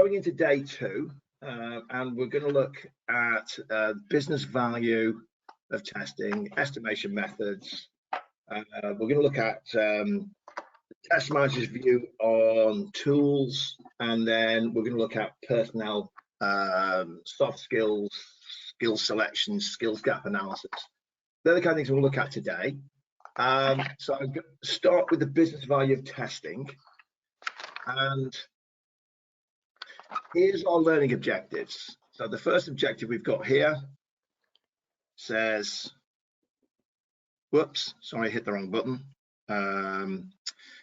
going into day 2, and we're going to look at business value of testing, estimation methods. We're going to look at the test manager's view on tools, and then we're going to look at personnel, soft skills, skills selection, skills gap analysis. They're the kind of things we'll look at today. So I'm going to start with the business value of testing. And here's our learning objectives. So the first objective we've got here says, whoops, sorry, I hit the wrong button.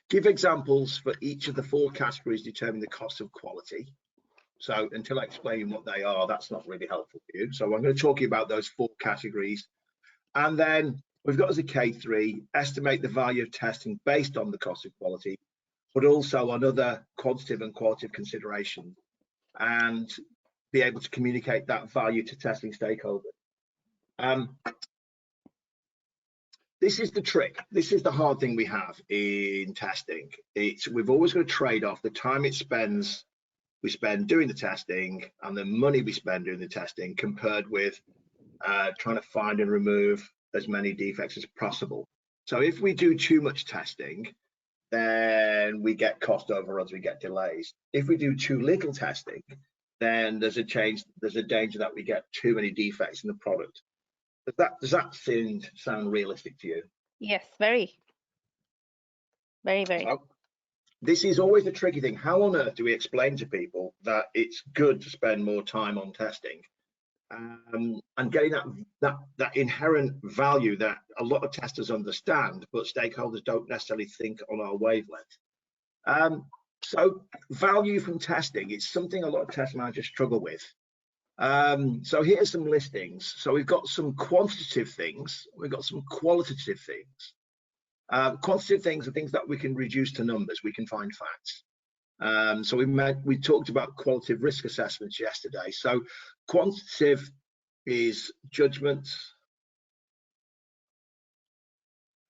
Give examples for each of the 4 categories determining the cost of quality. So until I explain what they are, that's not really helpful for you. So I'm going to talk to you about those 4 categories. And then we've got as a K3, estimate the value of testing based on the cost of quality, but also on other quantitative and qualitative considerations, and be able to communicate that value to testing stakeholders. This is the trick. This is the hard thing we have in testing. We've always got to trade off the time we spend doing the testing and the money we spend doing the testing, compared with trying to find and remove as many defects as possible. So if we do too much testing, then we get cost overruns, we get delays. If we do too little testing, then there's a danger that we get too many defects in the product. Does that sound realistic to you? Yes, very. Very. So, this is always the tricky thing. How on earth do we explain to people that it's good to spend more time on testing, and getting that inherent value that a lot of testers understand, but stakeholders don't necessarily think on our wavelength? So value from testing is something a lot of test managers struggle with. So here's some listings. So we've got some quantitative things, we've got some qualitative things. Quantitative things are things that we can reduce to numbers, we can find facts. So we talked about qualitative risk assessments yesterday. So quantitative is judgment.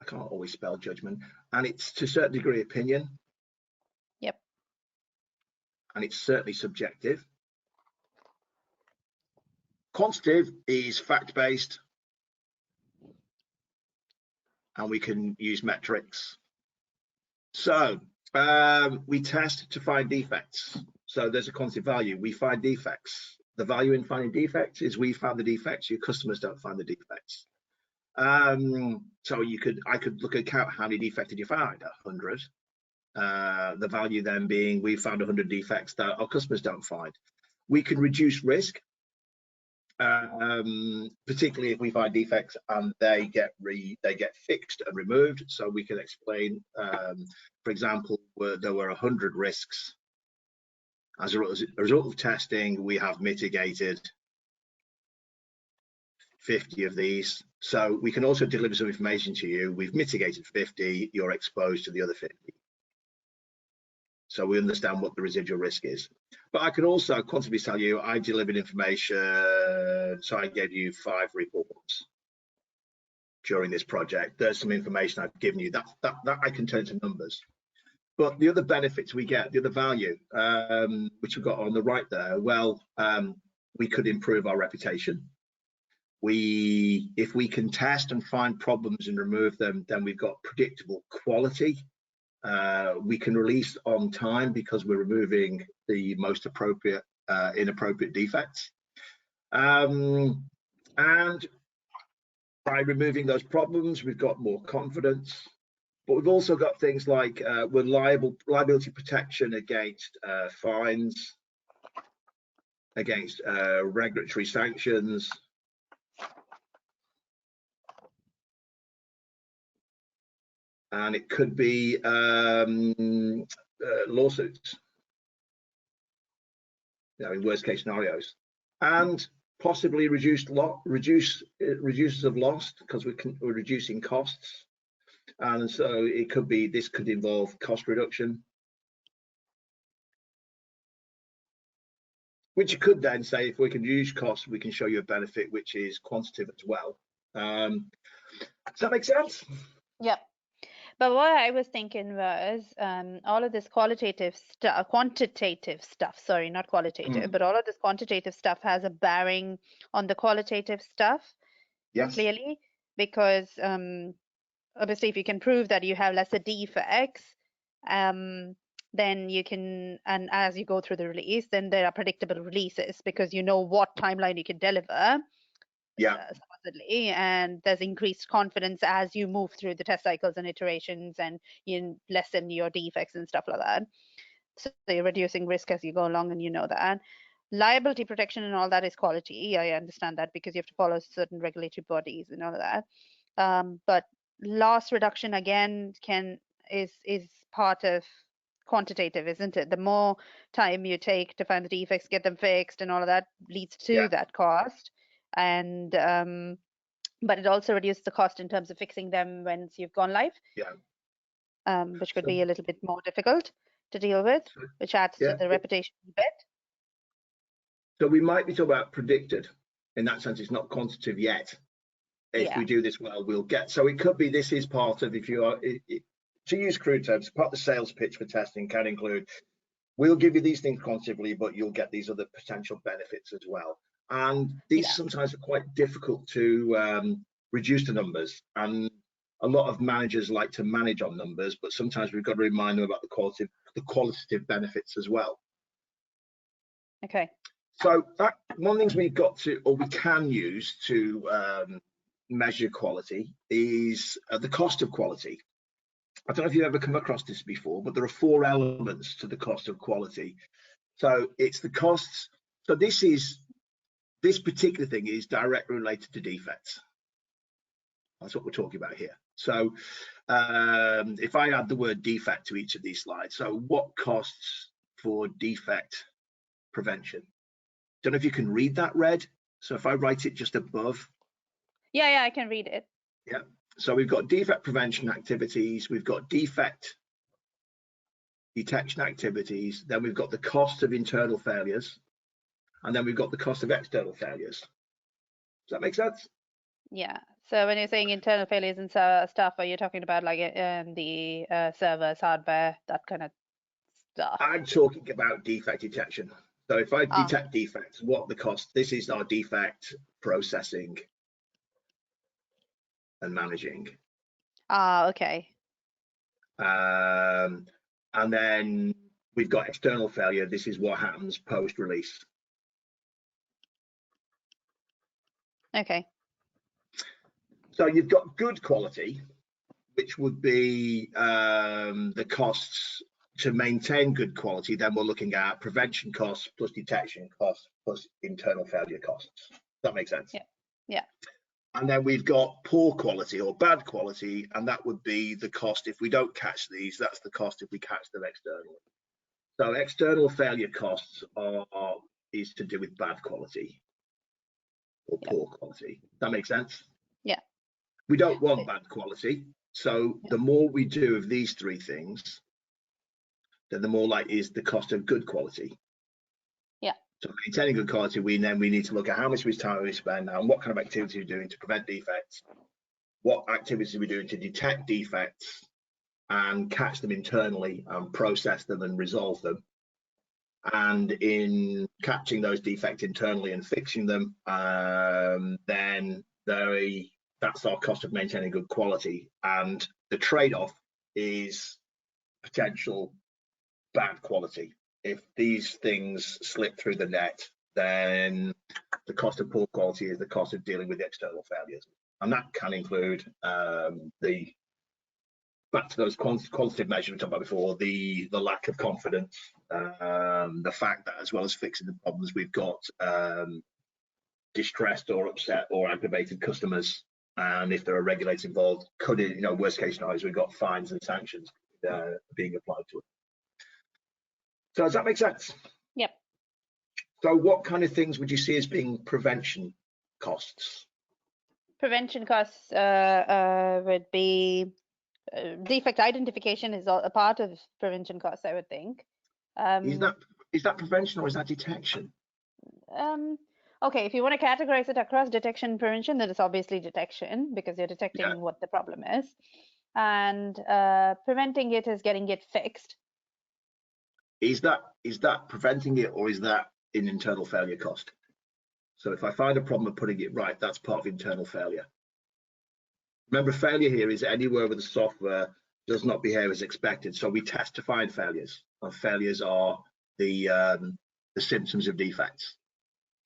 I can't always spell judgment, and it's to a certain degree opinion. Yep. And it's certainly subjective. Quantitative is fact-based, and we can use metrics. So we test to find defects. So there's a quantitative value. We find defects. The value in finding defects is we found the defects, your customers don't find the defects. So I could look at how many defects did you find? 100. The value then being we found 100 defects that our customers don't find. We can reduce risk, particularly if we find defects and they get fixed and removed. So we can explain, for example, where there were 100 risks. As a result of testing, we have mitigated 50 of these. So we can also deliver some information to you. We've mitigated 50, you're exposed to the other 50. So we understand what the residual risk is. But I can also quantitatively tell you, I delivered information, so I gave you 5 reports during this project. There's some information I've given you that I can turn to numbers. But the other benefits we get, the other value, which we've got on the right there, well, we could improve our reputation. If we can test and find problems and remove them, then we've got predictable quality. We can release on time because we're removing the most appropriate inappropriate defects. And by removing those problems, we've got more confidence. But we've also got things like we're liability protection against fines, against regulatory sanctions. And it could be lawsuits, in worst case scenarios, and possibly reduces of loss because we're reducing costs. And so this could involve cost reduction, which you could then say, if we can reduce costs, we can show you a benefit which is quantitative as well. Does that make sense? Yep. But what I was thinking was all of this quantitative stuff, sorry, not qualitative, but all of this quantitative stuff has a bearing on the qualitative stuff, Yes. clearly, because obviously if you can prove that you have lesser defects, then you can, and as you go through the release, then there are predictable releases because you know what timeline you can deliver. Yeah. Supposedly, and there's increased confidence as you move through the test cycles and iterations, and you lessen your defects and stuff like that. So you're reducing risk as you go along, and you know that. Liability protection and all that is quality. I understand that because you have to follow certain regulatory bodies and all of that. But loss reduction again is part of quantitative, isn't it? The more time you take to find the defects, get them fixed, and all of that leads to that cost. And but it also reduces the cost in terms of fixing them once you've gone live. Yeah. Which could be a little bit more difficult to deal with, which adds to the reputation a bit. So we might be talking about predicted. In that sense, it's not quantitative yet. If we do this well, we'll get. So it could be this is part of, if you are, to use crude terms, part of the sales pitch for testing can include, we'll give you these things quantitatively, but you'll get these other potential benefits as well. And these sometimes are quite difficult to reduce to numbers. And a lot of managers like to manage on numbers, but sometimes we've got to remind them about the qualitative benefits as well. Okay. So that one of the things we've got to, or we can use to measure quality is the cost of quality. I don't know if you've ever come across this before, but there are 4 elements to the cost of quality. So it's the costs. So this particular thing is directly related to defects. That's what we're talking about here. So if I add the word defect to each of these slides, so what costs for defect prevention? Don't know if you can read that red. So if I write it just above. Yeah, I can read it. Yeah. So we've got defect prevention activities, we've got defect detection activities, then we've got the cost of internal failures, and then we've got the cost of external failures. Does that make sense? Yeah. So when you're saying internal failures and stuff, are you talking about like the servers, hardware, that kind of stuff? I'm talking about defect detection. So if I detect defects, what the cost? This is our defect processing and managing. Okay. And then we've got external failure. This is what happens post-release. Okay. So you've got good quality, which would be the costs to maintain good quality. Then we're looking at prevention costs plus detection costs plus internal failure costs. Does that make sense? Yeah. And then we've got poor quality or bad quality, and that would be the cost if we don't catch these. That's the cost if we catch them externally. So external failure costs is to do with bad quality or poor quality. That makes sense? Yeah. We don't want bad quality. So the more we do of these 3 things, then the more likely is the cost of good quality. Yeah. So maintaining good quality, we need to look at how much time we spend and what kind of activity we're doing to prevent defects, what activities we're doing to detect defects and catch them internally and process them and resolve them. And in catching those defects internally and fixing them, then that's our cost of maintaining good quality. And the trade-off is potential bad quality. If these things slip through the net, then the cost of poor quality is the cost of dealing with the external failures. And that can include back to those quantitative measures we talked about before, the lack of confidence, the fact that as well as fixing the problems, we've got distressed or upset or aggravated customers. And if there are regulators involved, could it, worst case scenarios, we've got fines and sanctions being applied to it. So does that make sense? Yep. So what kind of things would you see as being prevention costs? Prevention costs would be defect identification is a part of prevention costs, I would think. Is that prevention or is that detection? Okay, if you want to categorize it across detection and prevention, then it's obviously detection because you're detecting what the problem is. and preventing it is getting it fixed. Is that preventing it, or is that an internal failure cost? So if I find a problem of putting it right, that's part of internal failure. Remember, failure here is anywhere where the software does not behave as expected. So we test to find failures, and failures are the symptoms of defects.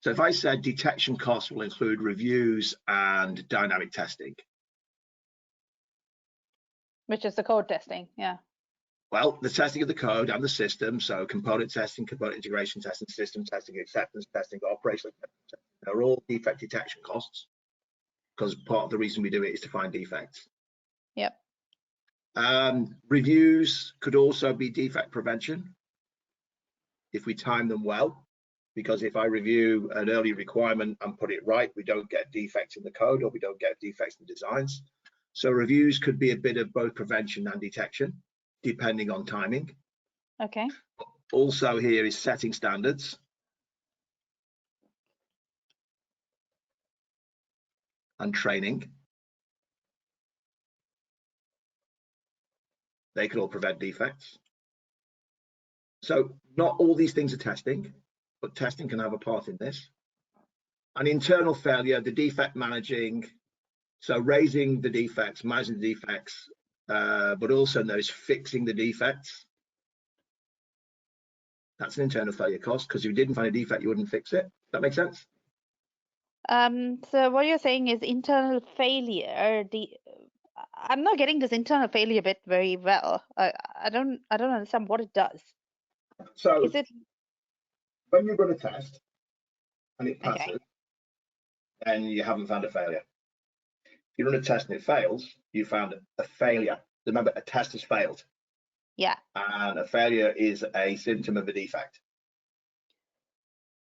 So if I said detection costs will include reviews and dynamic testing. Which is the code testing, yeah. Well, the testing of the code and the system, so component testing, component integration testing, system testing, acceptance testing, operational testing, they're all defect detection costs, because part of the reason we do it is to find defects. Yep. Reviews could also be defect prevention if we time them well, because if I review an early requirement and put it right, we don't get defects in the code, or we don't get defects in designs. So reviews could be a bit of both prevention and detection, depending on timing. Okay. Also here is setting standards. And training. They could all prevent defects. So not all these things are testing, but testing can have a part in this. And internal failure, the defect managing, so raising the defects, managing the defects, but also there's fixing the defects. That's an internal failure cost, because if you didn't find a defect, you wouldn't fix it. That makes sense? So what you're saying is internal failure. I'm not getting this internal failure bit very well. I don't understand what it does. So is it when you run a test and it passes, okay, then you haven't found a failure. If you run a test and it fails, you found a failure. Remember, a test has failed. yeah, And a failure is a symptom of a defect.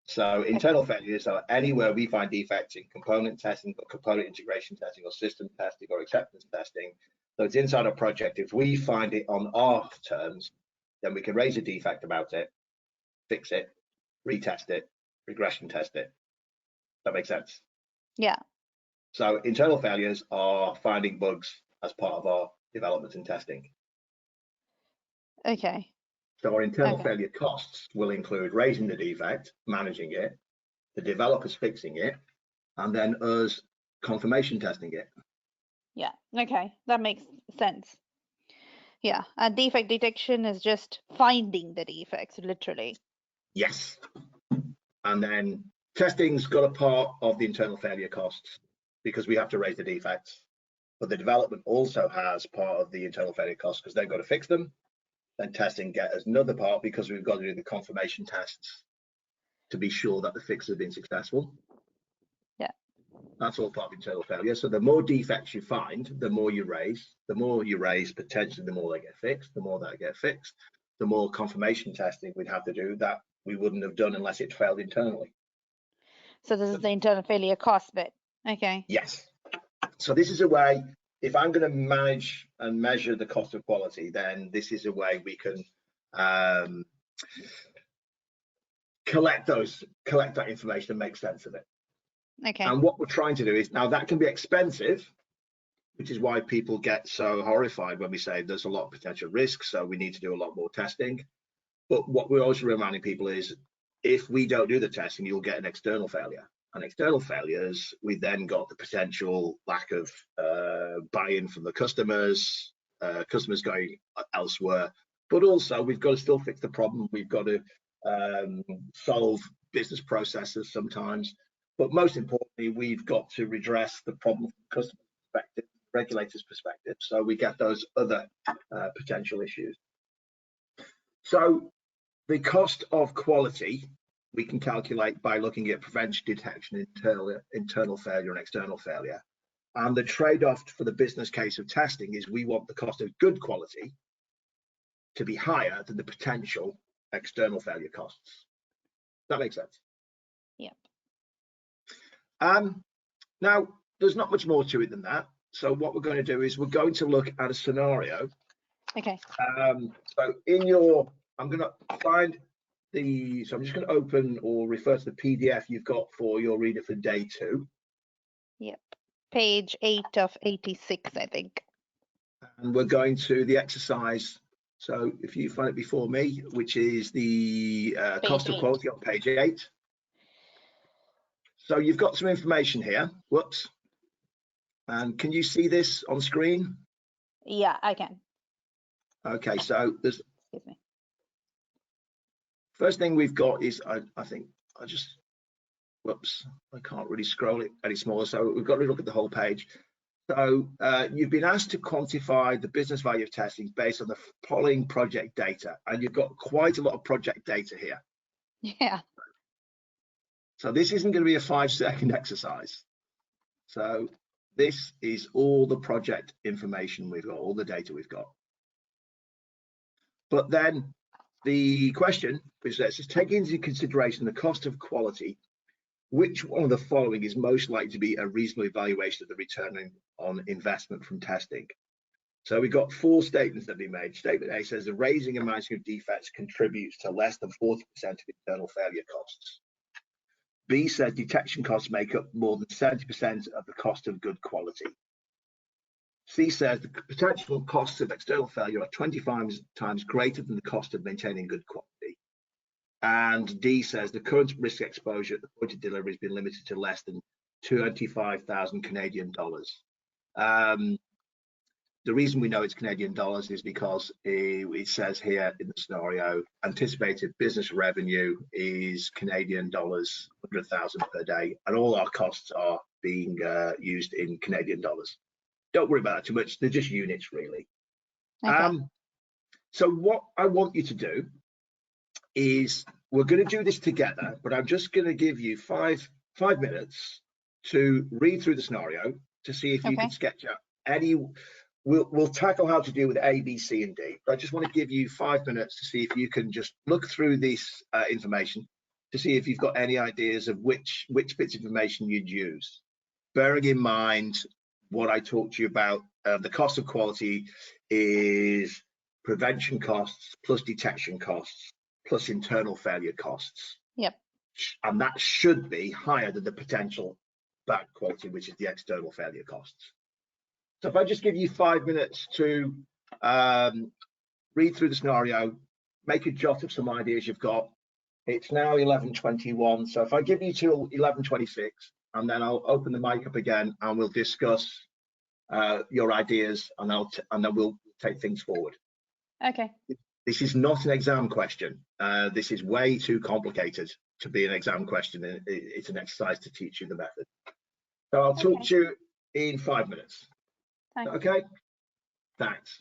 So internal failures are anywhere we find defects in component testing, or component integration testing, or system testing, or acceptance testing. So it's inside a project. If we find it on our terms, then we can raise a defect about it, fix it, retest it, regression test it. That makes sense? yeah. So internal failures are finding bugs as part of our development and testing. Okay. So our internal failure costs will include raising the defect, managing it, the developers fixing it, and then us confirmation testing it. Yeah. Okay. That makes sense. Yeah. And defect detection is just finding the defects, literally. Yes. And then testing's got a part of the internal failure costs, because we have to raise the defects. But the development also has part of the internal failure costs, because they've got to fix them. Then testing gets another part, because we've got to do the confirmation tests to be sure that the fix has been successful. Yeah. That's all part of internal failure. So the more defects you find, the more you raise. The more you raise, potentially the more they get fixed. The more that get fixed, the more confirmation testing we'd have to do that we wouldn't have done unless it failed internally. So this is the internal failure cost bit. Okay. Yes. So this is a way, if I'm going to manage and measure the cost of quality, then this is a way we can collect that information and make sense of it. Okay. And what we're trying to do is, now that can be expensive, which is why people get so horrified when we say there's a lot of potential risks, so we need to do a lot more testing. But what we're also reminding people is, if we don't do the testing, you'll get an external failure. And external failures, we then got the potential lack of buy-in from the customers, customers going elsewhere. But also, we've got to still fix the problem. We've got to solve business processes sometimes. But most importantly, we've got to redress the problem from the customer perspective, regulator's perspective. So we get those other potential issues. So the cost of quality we can calculate by looking at prevention, detection, internal failure, and external failure. And the trade-off for the business case of testing is we want the cost of good quality to be higher than the potential external failure costs. That makes sense? Yep. Now, there's not much more to it than that. So what we're going to do is we're going to look at a scenario. Okay. So in your, I'm going to find the, so I'm just going to open or refer to the PDF you've got for your reader for day 2. Yep. Page 8 of 86, I think. And we're going to the exercise. So if you find it before me, which is the cost of quality on page 8. So you've got some information here. Whoops. And can you see this on screen? Yeah, I can. Okay, so there's, Excuse me. first thing we've got is, I think, whoops, I can't really scroll it any smaller. So we've got to look at the whole page. So you've been asked to quantify the business value of testing based on the following project data. And you've got quite a lot of project data here. Yeah. So this isn't going to be a 5-second exercise. So this is all the project information we've got, all the data we've got. But then the question, which says, take into consideration the cost of quality, which one of the following is most likely to be a reasonable evaluation of the return on investment from testing? So we've got 4 statements that have been made. Statement A says the raising and managing of defects contributes to less than 40% of internal failure costs. B says detection costs make up more than 70% of the cost of good quality. C says the potential costs of external failure are 25 times greater than the cost of maintaining good quality. And D says the current risk exposure at the point of delivery has been limited to less than 25,000 Canadian dollars. The reason we know it's Canadian dollars is because it says here in the scenario, anticipated business revenue is Canadian dollars, 100,000 per day, and all our costs are being used in Canadian dollars. Don't worry about that too much. They're just units, really. Okay. So what I want you to do is, we're going to do this together, but I'm just going to give you five minutes to read through the scenario to see if you can sketch out any. We'll tackle how to deal with A, B, C, and D. But I just want to give you 5 minutes to see if you can just look through this information to see if you've got any ideas of which bits of information you'd use. Bearing in mind what I talked to you about, the cost of quality is prevention costs plus detection costs plus internal failure costs. Yep. And that should be higher than the potential bad quality, which is the external failure costs. So if I just give you 5 minutes to read through the scenario, make a jot of some ideas you've got. It's now 11:21. So if I give you till 11:26, and then I'll open the mic up again and we'll discuss your ideas, and then we'll take things forward. Okay. This is not an exam question. This is way too complicated to be an exam question. It's an exercise to teach you the method. So I'll talk to you in 5 minutes. Thanks. Okay, thanks.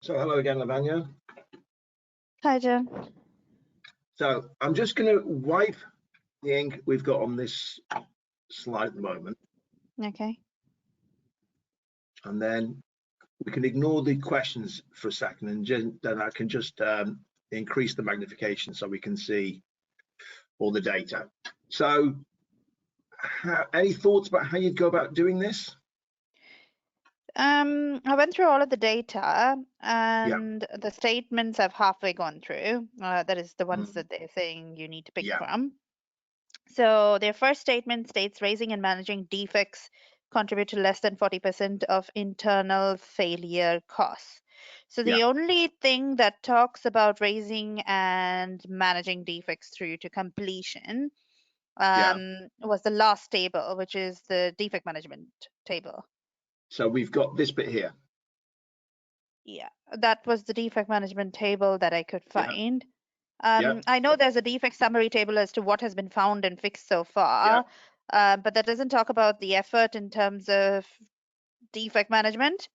So hello again, Lavanya. Hi, Jen. So I'm just going to wipe the ink we've got on this slide at the moment, Okay. and then we can ignore the questions for a second, and then I can just increase the magnification so we can see all the data. So any thoughts about how you'd go about doing this? I went through all of the data, Yeah. and the statements I've halfway gone through. That is the ones Mm. that they're saying you need to pick Yeah. from. So their first statement states raising and managing defects contribute to less than 40% of internal failure costs. So the Yeah. only thing that talks about raising and managing defects through to completion Yeah. was the last table, which is the defect management table. So we've got this bit here. Yeah, that was the defect management table that I could Yeah. find. Yeah. I know there's a defect summary table as to what has been found and fixed so Yeah. far, but that doesn't talk about the effort in terms of defect management.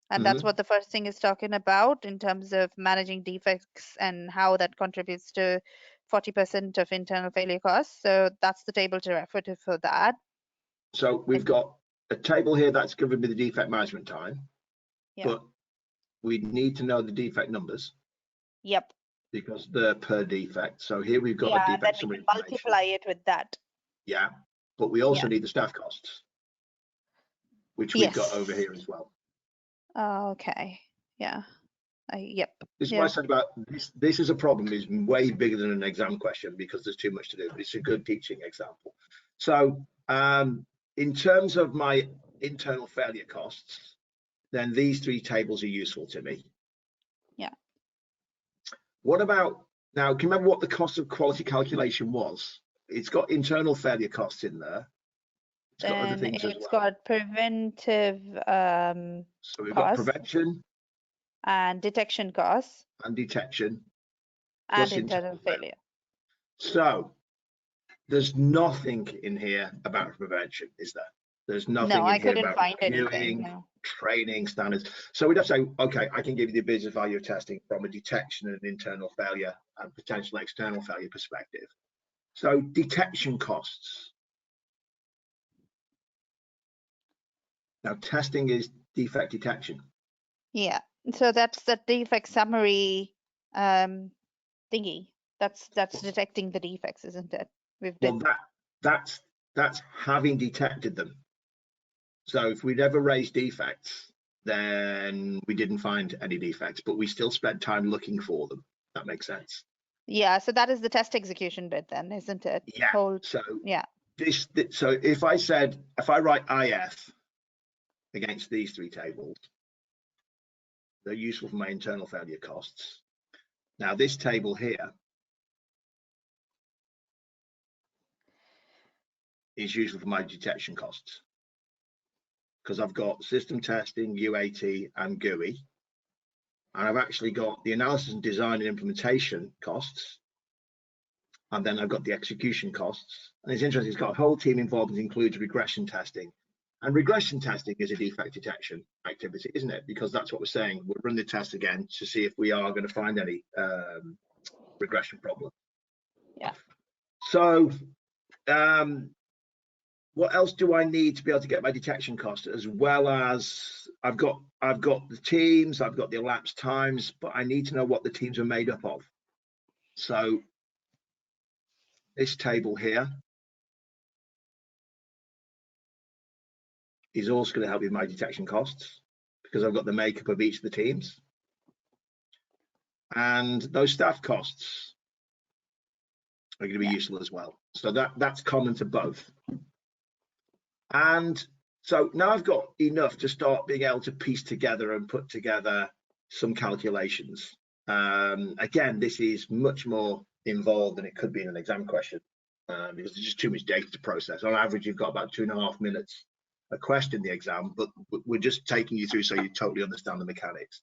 And that's Mm-hmm. what the first thing is talking about in terms of managing defects and how that contributes to 40% of internal failure costs. So that's the table to refer to for that. So we've got a table here that's given me the defect management time, Yeah. but we need to know the defect numbers Yep. because they're per defect. So here we've got a Yeah, then defect we summary can information. multiply it with that. Yeah, but we also Yeah. need the staff costs, which we've got Yes. over here as well. Okay. Yeah. Yep. This is Yeah. what I said about this. This is a problem. Is way bigger than an exam question because there's too much to do. But it's a good teaching example. So in terms of my internal failure costs, then these three tables are useful to me. Yeah. What about now? Can you remember what the cost of quality calculation was? It's got internal failure costs in there. It's got other Then things as it's well. got preventive So we've got costs prevention and detection costs and detection and plus internal failure. So there's nothing in here about prevention, is there? There's nothing No, in I here couldn't about find anything. reviewing, No. training standards. So we'd have to say, okay, I can give you the business value of testing from a detection and internal failure and potential external failure perspective. So detection costs. Now testing is defect detection. Yeah. So that's the defect summary thingy. That's detecting the defects, isn't it? We've Well, did. that's having detected them. So if we never raised defects, then we didn't find any defects, but we still spent time looking for them. That makes sense. Yeah, so that is the test execution bit then, isn't it? Yeah. So yeah. So if I write IF against these three tables, they're useful for my internal failure costs. Now this table here is useful for my detection costs because I've got system testing, UAT, and GUI. And I've actually got the analysis and design and implementation costs. And then I've got the execution costs. And it's interesting, it's got a whole team involved that includes regression testing. And regression testing is a defect detection activity, isn't it? Because that's what we're saying. We'll run the test again to see if we are going to find any regression problem. Yeah. So what else do I need to be able to get my detection cost, as well as I've got the teams, I've got the elapsed times, but I need to know what the teams are made up of. So this table here is also going to help with my detection costs because I've got the makeup of each of the teams. And those staff costs are going to be useful as well. So that's common to both. And so now I've got enough to start being able to piece together and put together some calculations. Again, this is much more involved than it could be in an exam question because there's just too much data to process. On average, you've got about 2.5 minutes a question in the exam, but we're just taking you through so you totally understand the mechanics.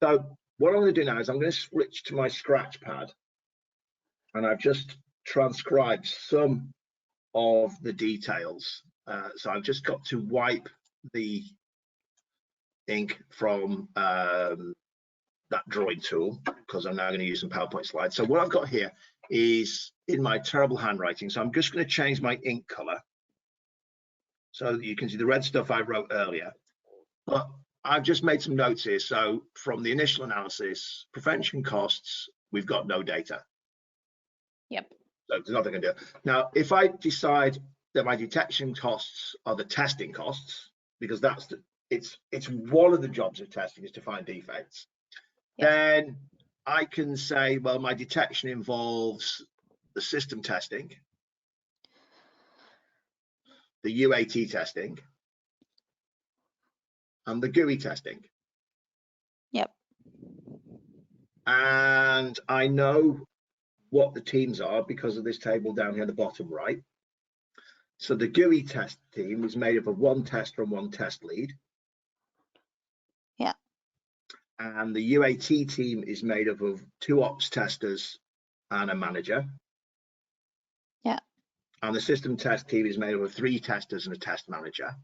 So what I'm going to do now is I'm going to switch to my scratch pad, and I've just transcribed some of the details. So I've just got to wipe the ink from that drawing tool because I'm now going to use some PowerPoint slides. So what I've got here is in my terrible handwriting. So I'm just going to change my ink color so that you can see the red stuff I wrote earlier. But I've just made some notes here. So from the initial analysis, prevention costs, we've got no data. Yep. So there's nothing I can do. Now, if I decide that my detection costs are the testing costs, because that's it's one of the jobs of testing is to find defects, then I can say, well, my detection involves the system testing, the UAT testing, and the GUI testing. Yep. And I know what the teams are because of this table down here at the bottom right. So the GUI test team is made up of one tester and one test lead. Yeah. And the UAT team is made up of 2 ops testers and a manager. Yeah. And the system test team is made up of 3 testers and a test manager.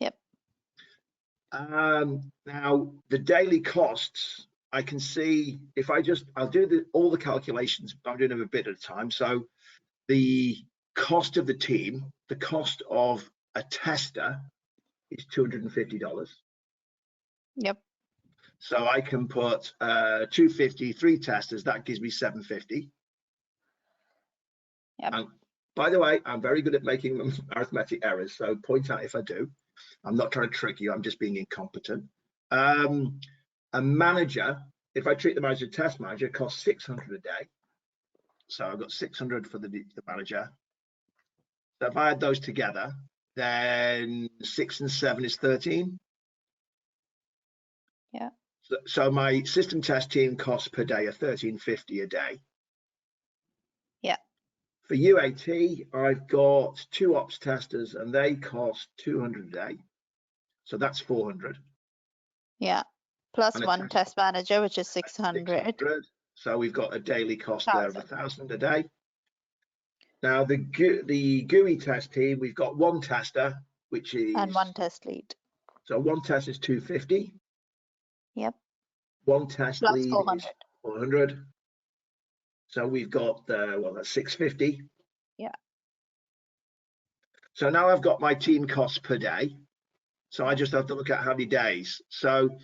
Yep. Now the daily costs, I can see if I'll do all the calculations, but I'm doing them a bit at a time. So the cost of the team, the cost of a tester is $250. Yep. So I can put 250, 3 testers, that gives me 750. Yep. And by the way, I'm very good at making arithmetic errors, so point out if I do. I'm not trying to trick you, I'm just being incompetent. A manager, if I treat the manager as a test manager, costs 600 a day. So I've got 600 for the manager. So if I add those together, then 6 and 7 is 13. Yeah. So my system test team costs per day are $13.50 a day. Yeah. For UAT, I've got 2 ops testers and they cost 200 a day. So that's 400. Yeah. Plus and one test manager, which is 600. 600. So we've got a daily cost there of 1,000 a day. Now the GUI test team, we've got 1 tester, which is and 1 test lead. So 1 test is 250. Yep. 1 test Plus lead 400. is 400. So we've got that's 650. Yeah. So now I've got my team costs per day. So I just have to look at how many days. So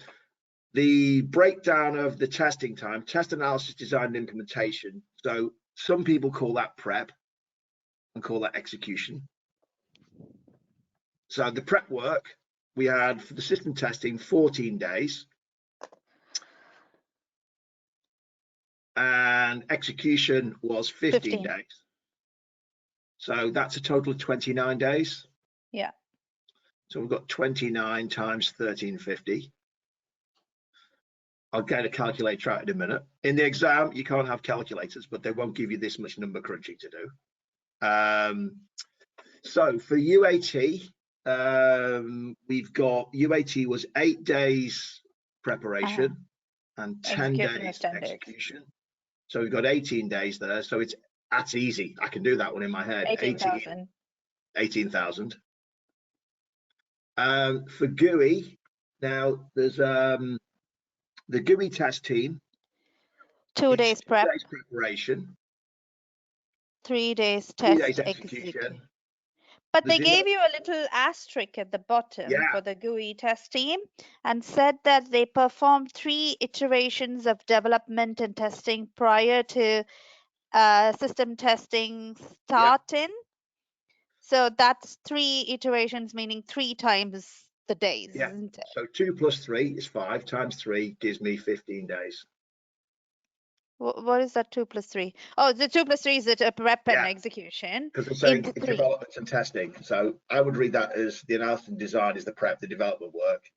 the breakdown of the testing time, test analysis, design, and implementation. So some people call that prep and call that execution. So the prep work, we had for the system testing 14 days. And execution was 15 days. So that's a total of 29 days. Yeah. So we've got 29 times 1350. I'll get a calculator out in a minute. In the exam, you can't have calculators, but they won't give you this much number crunching to do. So for UAT, we've got UAT was 8 days preparation and 10 days execution. So we've got 18 days there. So that's easy. I can do that one in my head. 18,000. 18,000. For GUI, now there's the GUI test team. 2 days prep. 2 days preparation. 3 days test. 3 days execution. But they gave you a little asterisk at the bottom for the GUI test team and said that they performed 3 iterations of development and testing prior to system testing starting. So that's 3 iterations, meaning 3 times the days, isn't it? So 2 plus 3 is 5 times 3 gives me 15 days. What is that 2 plus 3? Oh, the 2 plus 3 is a prep and execution. Because they're saying it's development and testing. So I would read that as the analysis and design is the prep, the development work,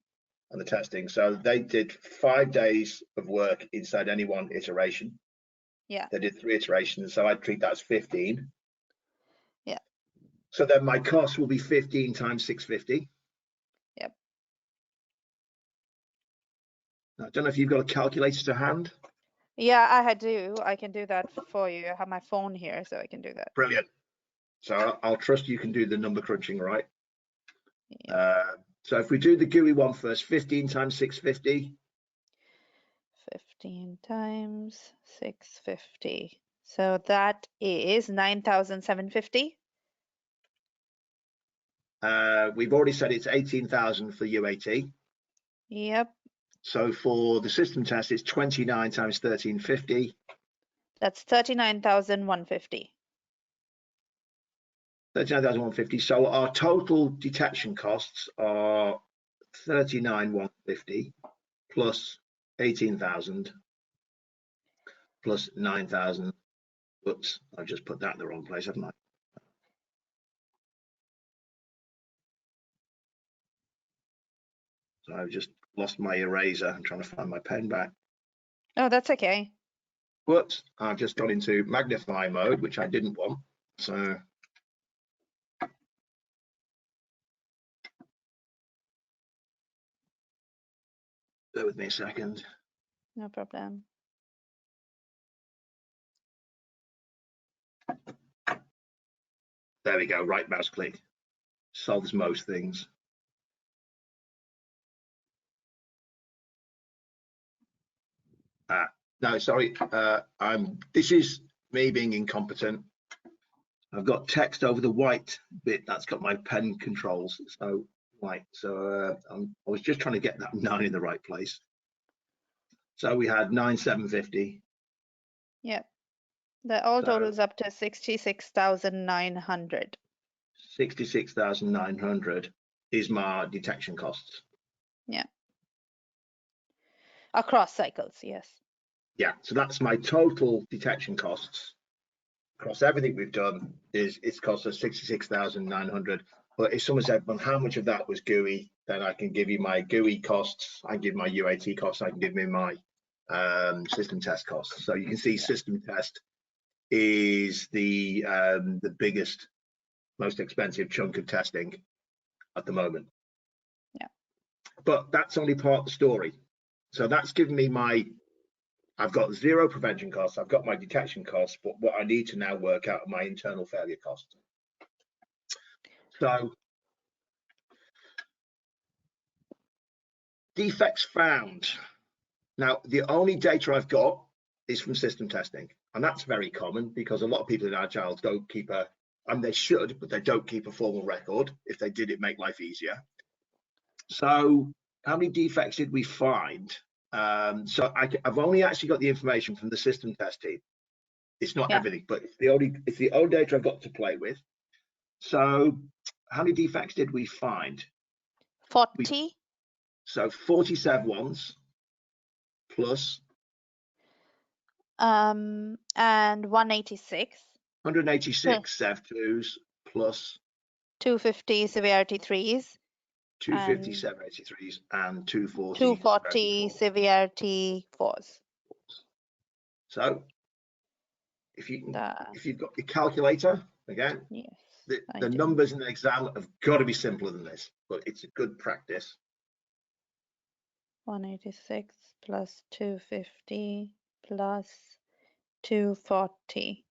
and the testing. So they did 5 days of work inside any one iteration. Yeah. They did 3 iterations. So I'd treat that as 15. Yeah. So then my cost will be 15 times 650. Yep. I don't know if you've got a calculator to hand. Yeah, I do. I can do that for you. I have my phone here, so I can do that. Brilliant. So I'll trust you can do the number crunching right. Yeah. So if we do the GUI one first, 15 times 650. 15 times 650. So that is 9,750. We've already said it's 18,000 for UAT. Yep. So for the system test, it's 29 times 1350. That's 39,150. 39,150. So our total detection costs are 39,150 plus 18,000 plus 9,000. Oops, I've just put that in the wrong place, haven't I? So I've just lost my eraser. I'm trying to find my pen back. Oh, that's okay. Whoops, I've just got into magnify mode, which I didn't want. So bear with me a second. No problem. There we go, right mouse click. Solves most things. No, sorry, this is me being incompetent. I've got text over the white bit that's got my pen controls, so white. So I was just trying to get that 9 in the right place. So we had 9,750. Yep. The all So totals up to 66,900. 66,900 is my detection costs. Yeah. Across cycles, yes. Yeah, so that's my total detection costs. Across everything we've done it's cost us 66,900. But if someone said, well, how much of that was GUI, then I can give you my GUI costs, I can give my UAT costs, I can give me my system test costs. So you can see system test is the biggest, most expensive chunk of testing at the moment. Yeah. But that's only part of the story. So that's given me I've got 0 prevention costs, I've got my detection costs, but what I need to now work out are my internal failure costs. So defects found. Now, the only data I've got is from system testing, and that's very common because a lot of people in Agile don't keep and they should, but they don't keep a formal record. If they did, it'd make life easier. So how many defects did we find? So I've only actually got the information from the system test team. It's not everything, but it's the only data I've got to play with. So how many defects did we find? 40. So 47 ones plus and 186. 186 Sev2s plus 250 severity 3s. 250 severity 3s and 240 240 severity 4s. So if you've got your calculator, again, yes, the numbers in the exam have got to be simpler than this, but it's a good practice. 186 plus 250 plus 240.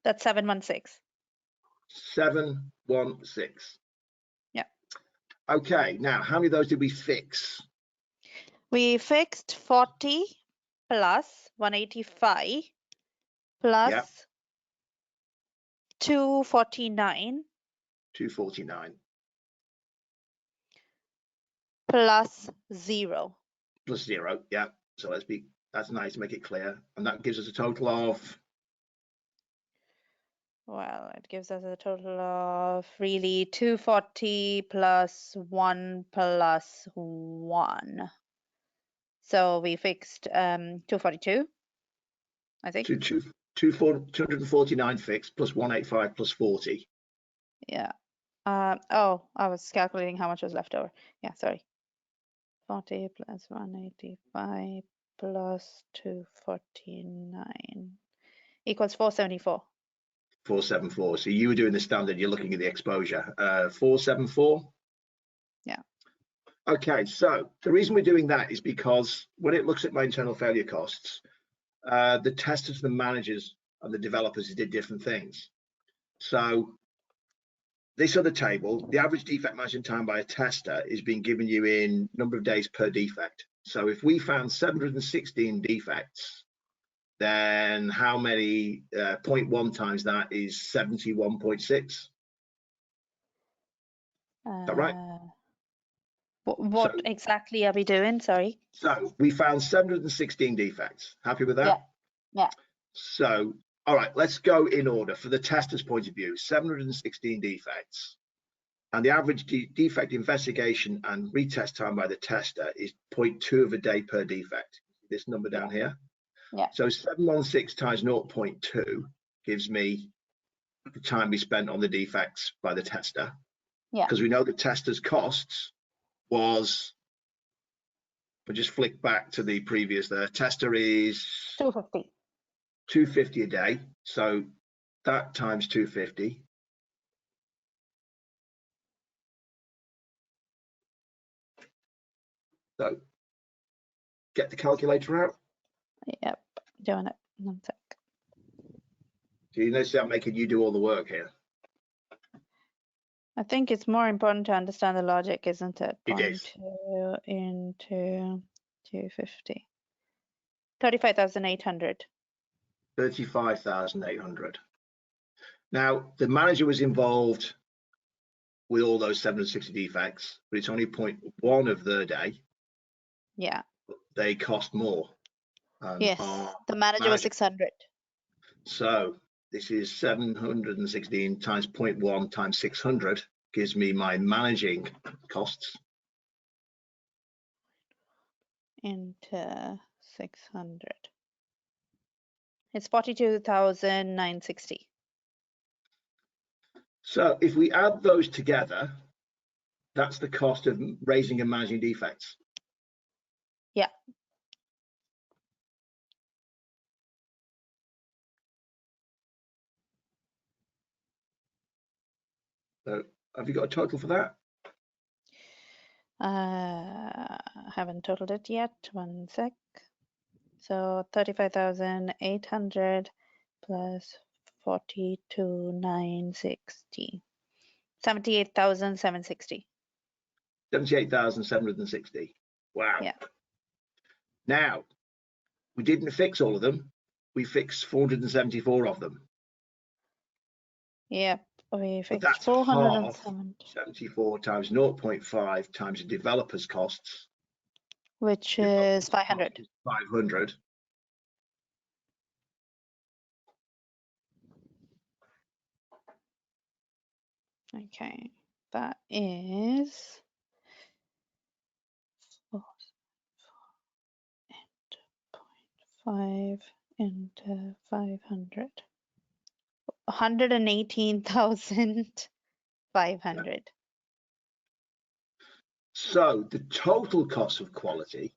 That's 716. 716. Yeah. Okay, now how many of those did we fix? We fixed 40 plus 185 plus 249. 249. Plus 0. Plus 0, yeah. So that's nice to make it clear. And that gives us a total of? Well, it gives us a total of really 240 plus 1 plus 1. So we fixed 242, I think. 249 fixed plus 185 plus 40. Yeah. Oh, I was calculating how much was left over. Yeah, sorry. 40 plus 185 plus 249 equals 474. 474. So you were doing the standard, you're looking at the exposure. 474? Yeah. Okay, so the reason we're doing that is because when it looks at my internal failure costs, the testers, the managers, and the developers did different things. So this other table, the average defect management time by a tester is being given you in number of days per defect. So if we found 716 defects, then how many 0.1 times that is 71.6? Is that right? What So, exactly are we doing? Sorry. so we found 716 defects. Happy with that? Yeah. So, all right, let's go in order. For the tester's point of view, 716 defects. And the average defect investigation and retest time by the tester is 0.2 of a day per defect. This number down here. Yeah. So 716 times 0.2 gives me the time we spent on the defects by the tester. Yeah. Because we know the tester's costs was, but just flick back to the previous there. Tester is 250. 250 a day. So that times 250. So get the calculator out. Yep, doing it. 1 sec. So you notice I'm making you do all the work here. I think it's more important to understand the logic, isn't it? It is. 0.2 into 250. 35,800. 35,800. Now, the manager was involved with all those 760 defects, but it's only 0.1 of their day. Yeah. They cost more. Yes, the manager was 600. So this is 716 times 0.1 times 600 gives me my managing costs. Into 600. It's 42,960. So if we add those together, that's the cost of raising and managing defects. Yeah. So have you got a total for that? Haven't totaled it yet. 1 sec. So 35,800 plus 42,960. 78,760. 78,760. Wow. Yeah. Now, we didn't fix all of them. We fixed 474 of them. Yep. We But fixed that's 407. 74 times 0.5 times the developer's costs. Which is 500. 500. Okay. That is 0.5 into 500. 118,500. So the total cost of quality,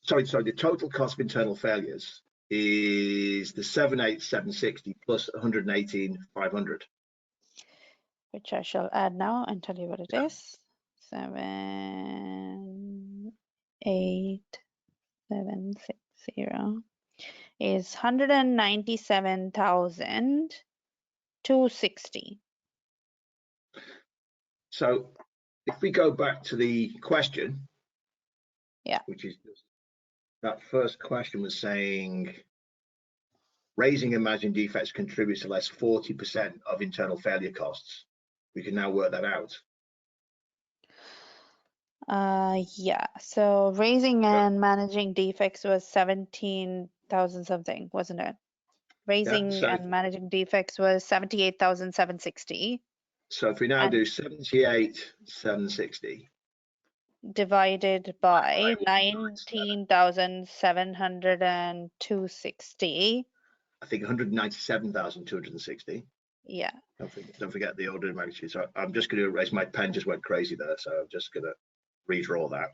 the total cost of internal failures is the 78,760 plus 118,500. Which I shall add now and tell you what it is. 78760 is 197,260. So if we go back to the question, yeah, which is that first question was saying raising and managing defects contributes to less 40% of internal failure costs. We can now work that out. Yeah, so raising and managing defects was 17,000 something, wasn't it? Raising and managing defects was 78,760. So if we now do 78,760 divided by 19,760. I think 197,260. Yeah. Don't forget the order of magnitude. So I'm just going to erase. My pen just went crazy there, so I'm just going to redraw that.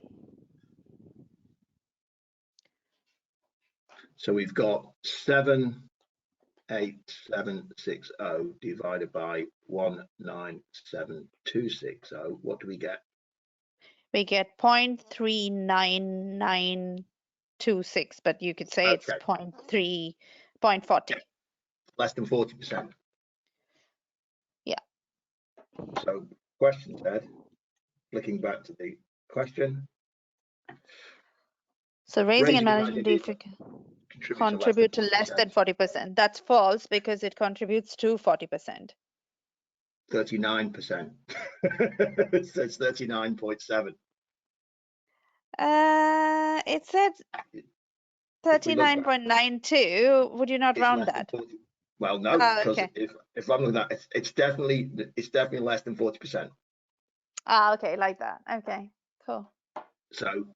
So we've got 78760 divided by 197,260. What do we get? We get 0.39926, but you could say it's 0.40. Yeah. Less than 40%. Yeah. So question said, flicking back to the question, So raising and Raising managing defects defect contribute contribute to less than 40%. 40%. That's false because it contributes to 40%. 39%. It says 39.7. It said If we look back, 39.92. Would you not it's round less than that? 40. Well, no, Oh, because okay. if I'm looking at that, it's definitely less than 40%. Okay, like that. Okay, cool. So,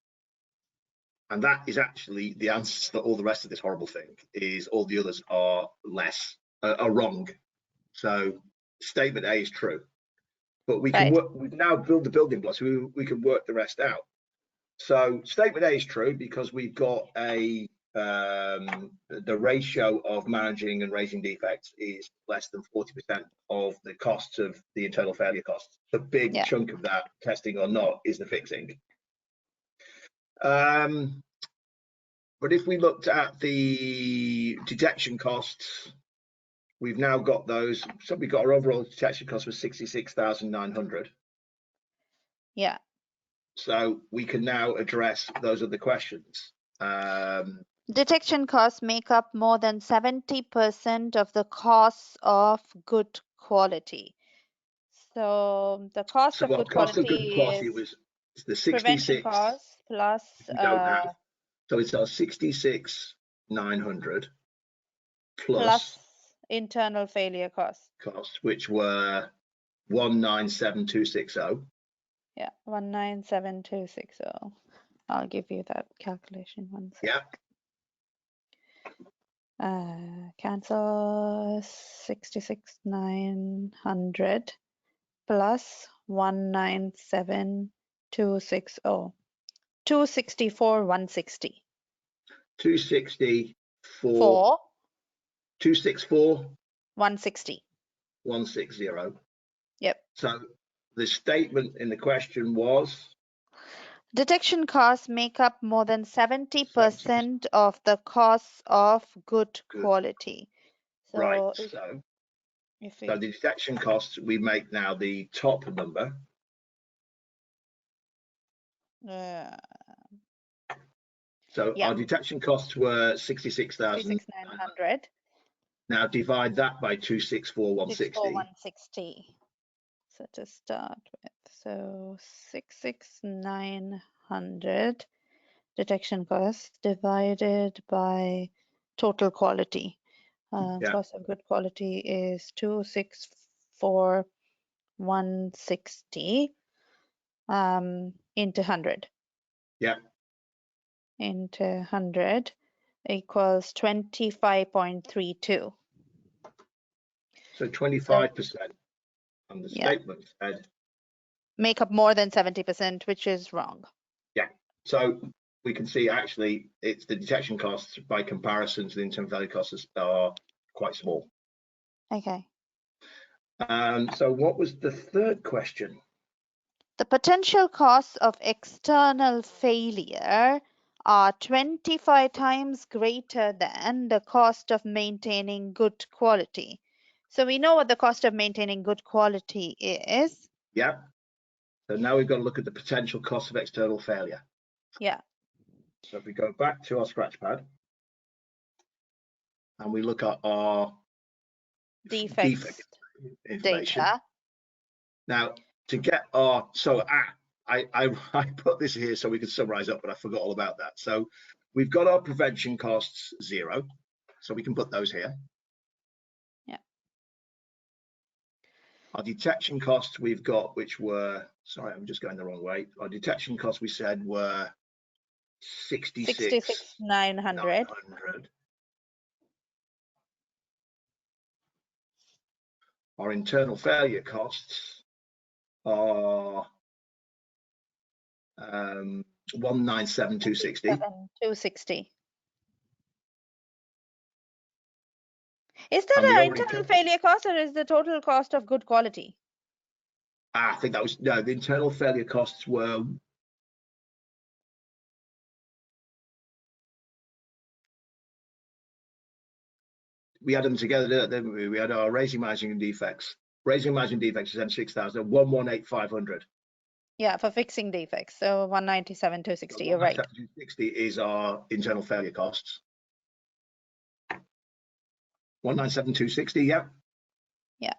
and that is actually the answer to all the rest of this horrible thing. Is all the others are wrong. So statement A is true, but we can Right. work. We've now built the building blocks. We can work the rest out. So statement A is true because we've got the ratio of managing and raising defects is less than 40% of the costs of the internal failure costs. The big chunk of that, testing or not, is the fixing. But if we looked at the detection costs, we've now got those. So we got our overall detection cost was 66,900. Yeah. So we can now address those other questions. Detection costs make up more than 70% of the costs of good quality. So the cost of good quality is was the prevention 66 costs plus we don't have. So it's our 66,900 plus internal failure costs, which were 197260. Yeah, 197260. I'll give you that calculation one sec. Yeah. Cancel 66,900 plus 197260. 264,160. 264. 264. 160. 160. Yep. So the statement in the question was detection costs make up more than 70% of the costs of good quality. So right. So the detection costs, we make now the top number. So our detection costs were 66,900. Now divide that by 264,160. 160. So to start with, so 66,900 detection costs divided by total quality. Cost of good quality is 264,160 into 100. Yeah. Into 100 equals 25.32. So 25%. And the statement said make up more than 70%, which is wrong. Yeah. So we can see actually it's the detection costs by comparison to the internal failure costs are quite small. Okay. So what was the third question? The potential costs of external failure are 25 times greater than the cost of maintaining good quality. So we know what the cost of maintaining good quality is. Yeah. So now we've got to look at the potential cost of external failure. Yeah. So if we go back to our scratchpad and we look at our defect information. Data. Now to get our, I put this here so we can summarize up, but I forgot all about that. So we've got our prevention costs 0, so we can put those here. Yeah. Our detection costs we've got, which were, sorry, I'm just going the wrong way. Our detection costs we said were 66,900. Our internal failure costs are 197260. 260. Is that our internal failure cost or is the total cost of good quality? I think that was, no, the internal failure costs were, we had them together, didn't we? We had our raising, managing and defects. Raising, managing defects is then 6,000, 118,500. Yeah, for fixing defects. So 197,260. You're right. 197,260 is our internal failure costs. 197,260, yeah. Yeah.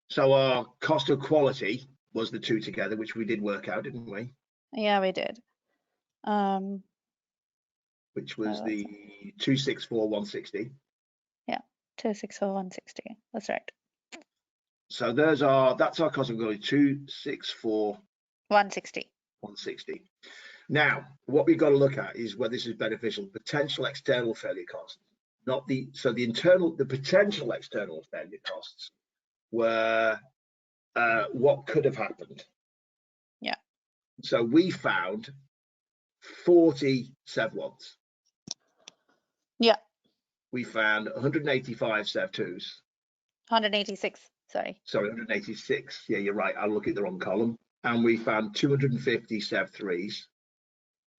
So our cost of quality was the two together, which we did work out, didn't we? Yeah, we did. Which was the 264,160. Yeah, 264,160. That's right. So that's our cost of quality, 264,160. 160. Now, what we've got to look at is whether this is beneficial. Potential external failure costs, not the the potential external failure costs were what could have happened. Yeah. So we found 40 SEV1s. Yeah. We found 185 SEV2s. 186. Sorry, 186. Yeah, you're right. I look at the wrong column. And we found 250 SEV3s.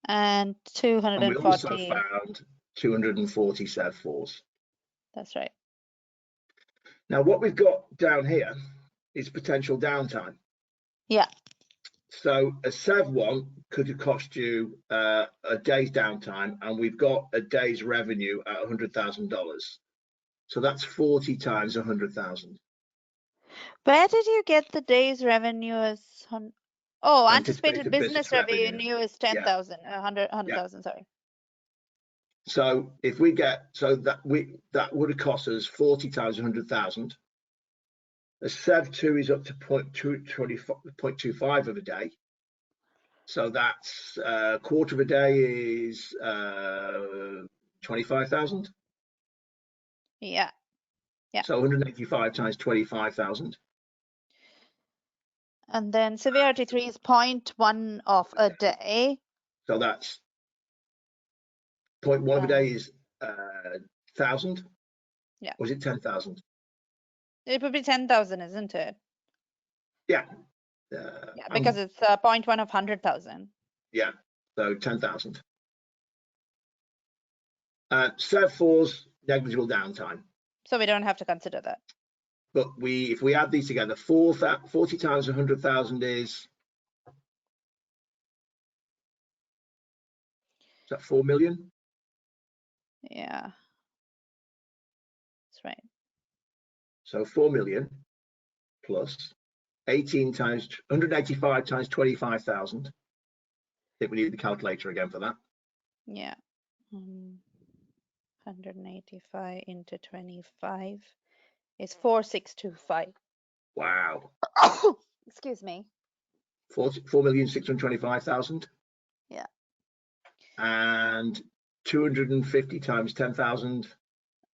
And And we also 240. found 240 SEV4s. That's right. Now, what we've got down here is potential downtime. Yeah. So a SEV1 could have cost you a day's downtime, and we've got a day's revenue at $100,000. So that's 40 times 100,000. Where did you get the day's revenue as? Oh, anticipated business revenue is 10,000. 100,000. Sorry. So if we get that would have cost us 40 times 100,000. A SEV2 is up to 0.25 of a day. So that's a quarter of a day is 25,000. Yeah. Yeah. So 185 times 25,000. And then severity 3 is 0.1 of a day. So that's 0.1 of a day is 1,000. Yeah. Or is it 10,000? It would be 10,000, isn't it? Yeah. Yeah, because it's 0.1 of 100,000. Yeah. So 10,000. SEV4's negligible downtime. So we don't have to consider that. But if we add these together, 40 times 100,000 is that 4 million? Yeah. That's right. So 4 million plus 18 times 185 times 25,000. I think we need the calculator again for that. Yeah. 185 into 25 is 4,625. Wow. Excuse me. 4,625,000. Yeah. And 250 times 10,000.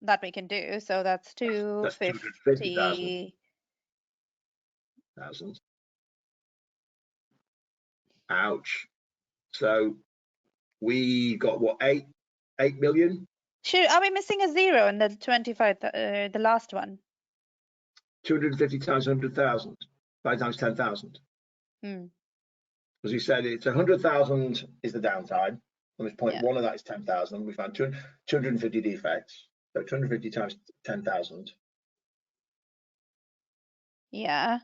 That we can do. So that's 250,000. Ouch. So we got what, 8 million? Are we missing a zero in the 25, the last one? 250 times 100,000, 5 times 10,000. As we said, it's 100,000 is the downtime. And it's 0.1 of that is 10,000. We found 250 defects. So 250 times 10,000. Yeah.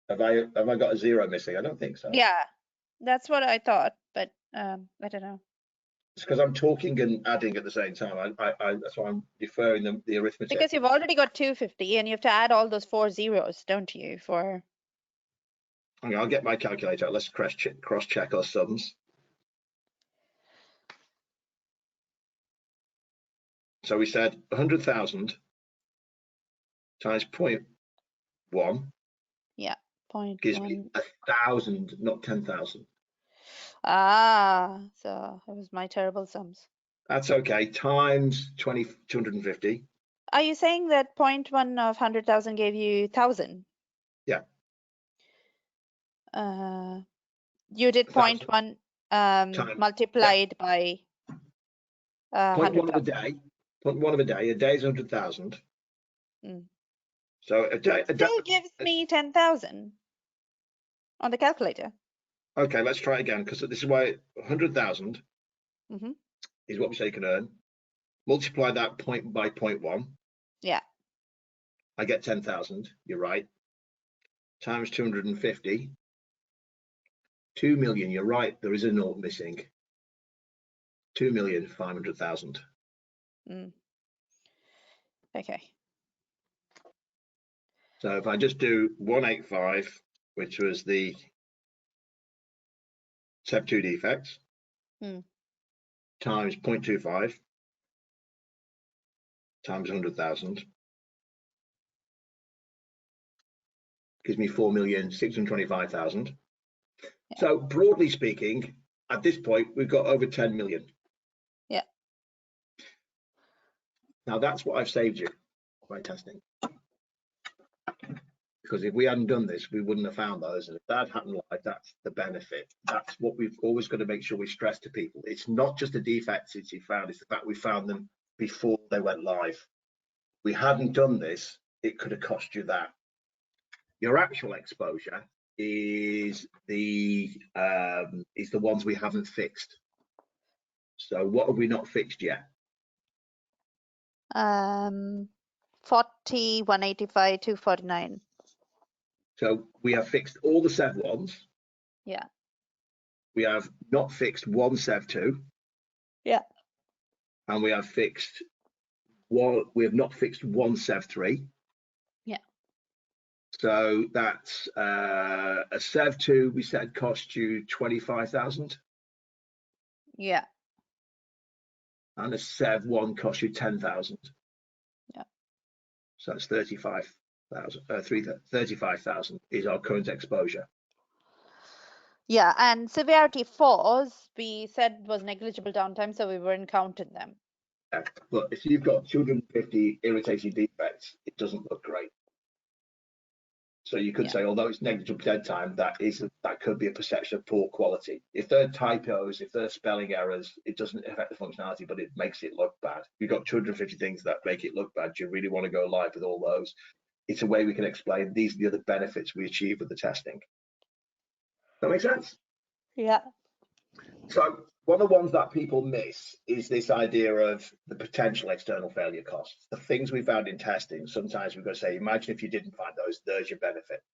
Have I got a zero missing? I don't think so. Yeah, that's what I thought, but I don't know. It's because I'm talking and adding at the same time. That's why I'm deferring the arithmetic. Because you've already got 250 and you have to add all those 4 zeros, don't you? Okay, I'll get my calculator. Let's cross check our sums. So we said 100,000 times 0.1. Yeah, 0.1 gives me 1,000, not 10,000. Ah, so it was my terrible sums. That's okay. Times 250. Are you saying that 0.1 of 100,000 gave you 1,000? Yeah. You did 0.1 multiplied by 0.1 of a day. 0.1 of a day. A day is 100,000. So a day still gives me 10,000 on the calculator. Okay, let's try it again, because this is why 100,000 is what we say you can earn. Multiply that point by 0.1. Yeah. I get 10,000. You're right. Times 250. 2 million, you're right, there is a naught missing. 2,500,000. Okay. So if I just do 185, which was the SEV2 defects, times 0.25, times 100,000, gives me 4,625,000. Yeah. So broadly speaking, at this point, we've got over 10 million. Yeah. Now that's what I've saved you by testing. Because if we hadn't done this, we wouldn't have found those. And if that happened live, that's the benefit. That's what we've always got to make sure we stress to people. It's not just the defects that you found, it's the fact we found them before they went live. If we hadn't done this, it could have cost you that. Your actual exposure is the ones we haven't fixed. So what have we not fixed yet? 40, 185, 249. So we have fixed all the SEV ones. Yeah. We have not fixed one SEV2. Yeah. And we have fixed one. We have not fixed one SEV3. Yeah. So that's a SEV2. We said cost you 25,000. Yeah. And a SEV1 cost you 10,000. Yeah. So it's 35,000. 35,000 is our current exposure. Yeah, and severity 4s we said was negligible downtime, so we weren't counting them. Yeah, but if you've got 250 irritating defects, it doesn't look great. So you could say, although it's negligible dead time, that could be a perception of poor quality. If they're typos, if they're spelling errors, it doesn't affect the functionality, but it makes it look bad. You've got 250 things that make it look bad. Do you really want to go live with all those? It's a way we can explain these are the other benefits we achieve with the testing. That makes sense? Yeah. So one of the ones that people miss is this idea of the potential external failure costs. The things we found in testing, sometimes we've got to say, imagine if you didn't find those, there's your benefit.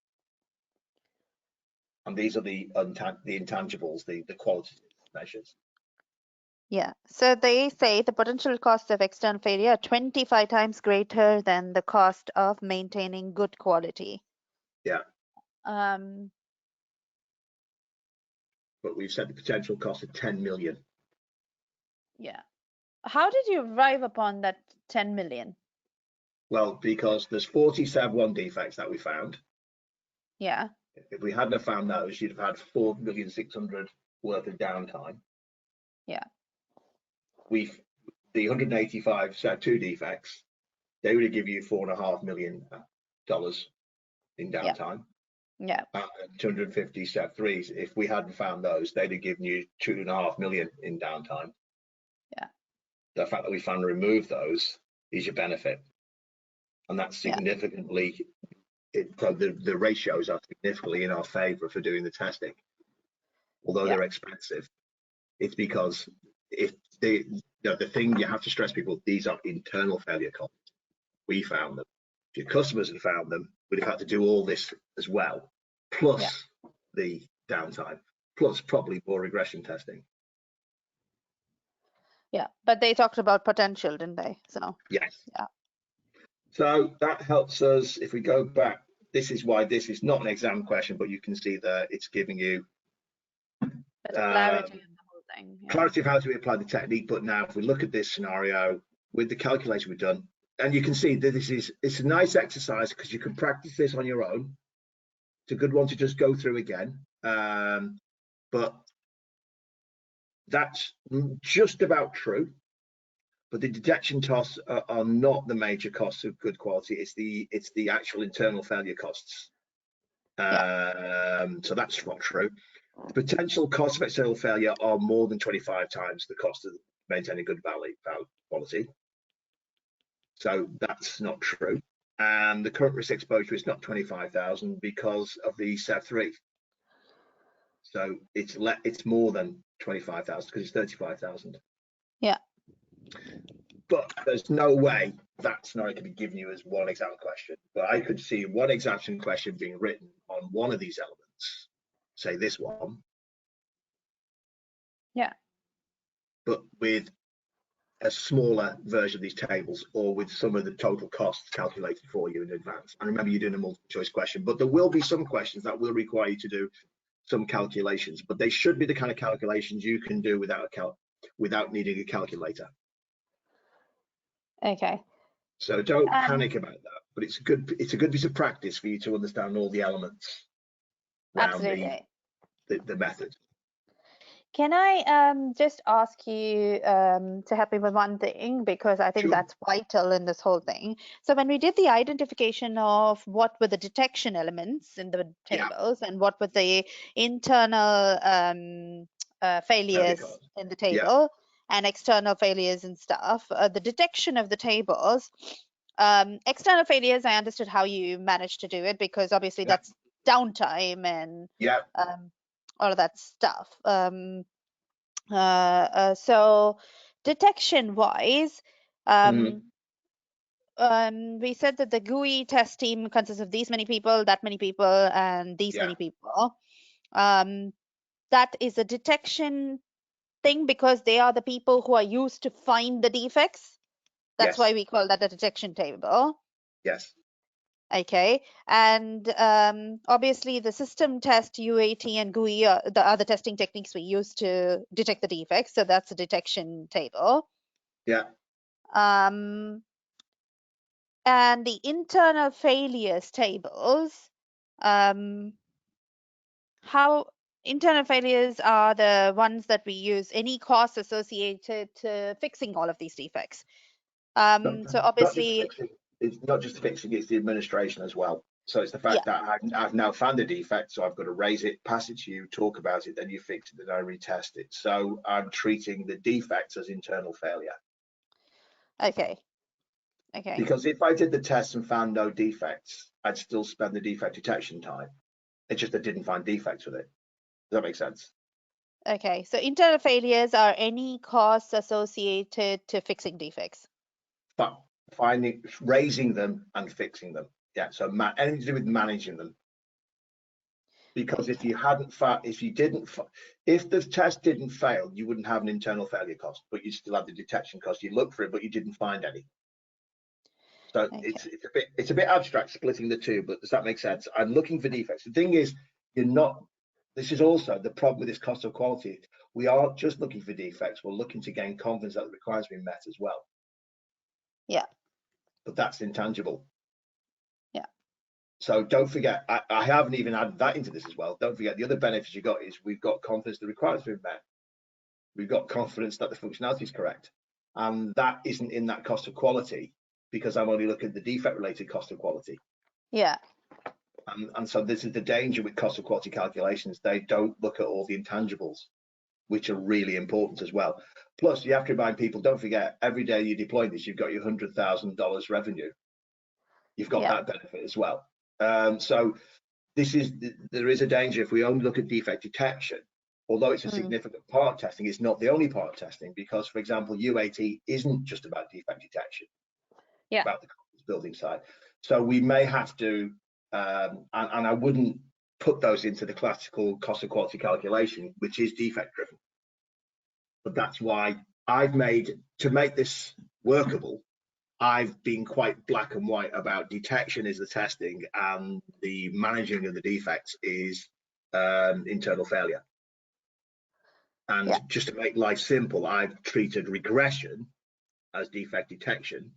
And these are the intangibles, the quality measures. Yeah, so they say the potential cost of external failure are 25 times greater than the cost of maintaining good quality. Yeah. But we've said the potential cost of 10 million. Yeah. How did you arrive upon that 10 million? Well, because there's 40 SEV1 defects that we found. Yeah. If we hadn't have found those, you'd have had 4,600,000 worth of downtime. Yeah. The 185 SEV2 defects, they would have given you $4.5 million in downtime. Yeah. 250 SEV3s, if we hadn't found those, they'd have given you 2.5 million in downtime. Yeah. The fact that we found and removed those is your benefit. And that's significantly, the ratios are significantly in our favor for doing the testing. Although they're expensive, it's because if the thing you have to stress people, these are internal failure costs. We found them. If your customers had found them, we'd have had to do all this as well, plus the downtime, plus probably more regression testing. Yeah, but they talked about potential, didn't they? So yes. Yeah. So that helps us. If we go back, this is why this is not an exam question, but you can see that it's giving you clarity in the whole thing. Yeah. Clarity of how to apply the technique. But now if we look at this scenario with the calculation we've done, and you can see that it's a nice exercise because you can practice this on your own. It's a good one to just go through again. But that's just about true. But the detection costs are not the major costs of good quality. It's the actual internal failure costs. So that's not true. The potential costs of external failure are more than 25 times the cost of maintaining good quality. So that's not true. And the current risk exposure is not 25,000 because of the SEV3. So it's more than 25,000 because it's 35,000. Yeah. But there's no way that scenario can be given you as one exam question. But I could see one exam question being written on one of these elements, say this one, Yeah. but with a smaller version of these tables, or with some of the total costs calculated for you in advance. And remember, you're doing a multiple choice question, but there will be some questions that will require you to do some calculations, but they should be the kind of calculations you can do without needing a calculator. Okay. So don't panic about that, but it's a good piece of practice for you to understand all the elements around Absolutely. the method. Can I just ask you to help me with one thing, because I think Sure. that's vital in this whole thing. So when we did the identification of what were the detection elements in the Yeah. tables and what were the internal failures Because, in the yeah. table and external failures and stuff, the detection of the tables, external failures, I understood how you managed to do it, because obviously Yeah. that's downtime and Yeah. all of that stuff. So detection wise, Mhm. we said that the GUI test team consists of these many people, that many people, and these Yeah. many people. That is a detection thing because they are the people who are used to find the defects. That's why Yes. we call that a detection table. Yes. Okay, and obviously the system test, UAT, and GUI are the other testing techniques we use to detect the defects. So that's a detection table. Yeah. Um, and the internal failures tables, um, how internal failures are the ones that we use, any costs associated to fixing all of these defects. Not, So not just obviously, fixing. It's not just fixing. It's the administration as well. So it's the yeah, fact that I've now found a defect, so I've got to raise it, pass it to you, talk about it, then you fix it, then I retest it. So I'm treating the defects as internal failure. okay, okay, Because if I did the test and found no defects, I'd still spend the defect detection time. It's just I didn't find defects with it. Does that make sense? okay. So internal failures are any costs associated to fixing defects. But finding, raising them and fixing them. Yeah. So anything to do with managing them. Because if Okay, you hadn't, if the test didn't fail, you wouldn't have an internal failure cost, but you still have the detection cost. You look for it, but you didn't find any. So okay, it's a bit abstract splitting the two, but does that make sense? I'm looking for defects. The thing is, you're not. This is also the problem with this cost of quality. We aren't just looking for defects. We're looking to gain confidence that the requirements being met as well. yeah, But that's intangible. yeah, So don't forget, I haven't even added that into this as well. Don't forget the other benefits you got is we've got confidence the requirements being met. We've got confidence that the functionality is correct. And that isn't in that cost of quality because I'm only looking at the defect related cost of quality. yeah, And so this is the danger with cost of quality calculations. They don't look at all the intangibles, which are really important as well. Plus, you have to remind people, don't forget, every day you deploy this, you've got your $100,000 revenue. You've got yeah, that benefit as well. So there is a danger if we only look at defect detection, although it's a mm, significant part of testing, it's not the only part of testing because, for example, UAT isn't just about defect detection, yeah, about the confidence building side. So we may have to, and I wouldn't put those into the classical cost of quality calculation, which is defect driven. But that's why to make this workable, I've been quite black and white about detection is the testing and the managing of the defects is internal failure. And yeah, just to make life simple, I've treated regression as defect detection,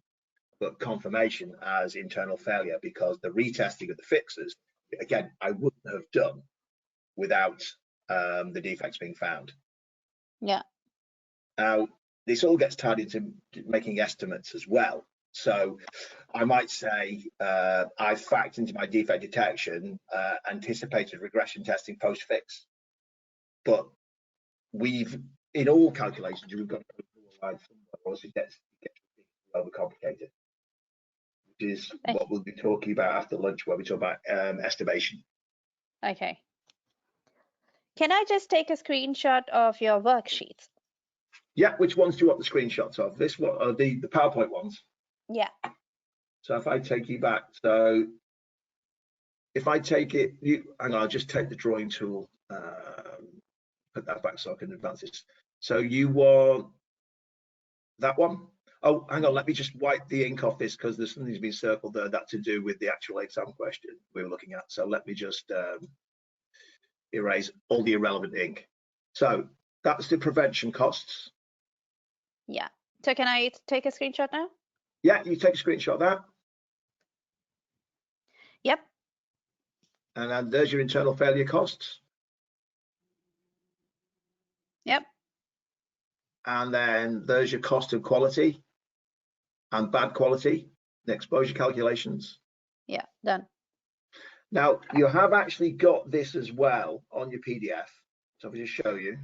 but confirmation as internal failure because the retesting of the fixes, again, I wouldn't have done without the defects being found. yeah, Now, this all gets tied into making estimates as well. So I might say I factored into my defect detection anticipated regression testing post fix, but in all calculations we've got to put a line somewhere, or else it gets overcomplicated, which is okay, what we'll be talking about after lunch, where we talk about estimation. okay. Can I just take a screenshot of your worksheets? Yeah, which ones do you want the screenshots of? This one, or the PowerPoint ones? Yeah, So if I take you back, so if I take it, and I'll just take the drawing tool, put that back so I can advance this. So you want that one? Oh, hang on, let me just wipe the ink off this because there's something that's been circled there that to do with the actual exam question we were looking at. So let me just erase all the irrelevant ink. So that's the prevention costs. Yeah. So can I take a screenshot now? Yeah, you take a screenshot of that. Yep. And then there's your internal failure costs. Yep. And then there's your cost of quality and bad quality, the exposure calculations. Yeah, done. Now, you have actually got this as well on your PDF. So if I just show you.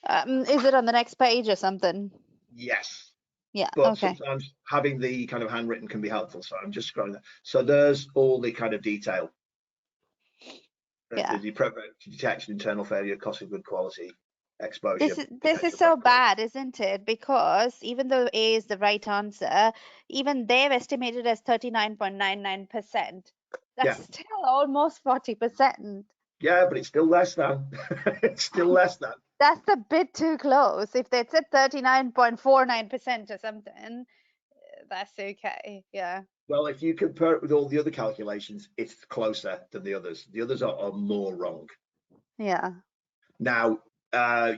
Is it on the next page or something? Yes. Yeah, But okay. sometimes having the kind of handwritten can be helpful. So I'm just scrolling there. So there's all the kind of detail. Yeah. The prevention, detection, internal failure, cost of good quality, exposure. This is so bad, isn't it? Because even though A is the right answer, even they've estimated as 39.99%. That's Yeah. still almost 40%. Yeah, but it's still less than. It's still less than. That's a bit too close. If they said 39.49% or something, that's okay. Yeah. Well, if you compare it with all the other calculations, it's closer than the others. The others are more wrong. Yeah. Now,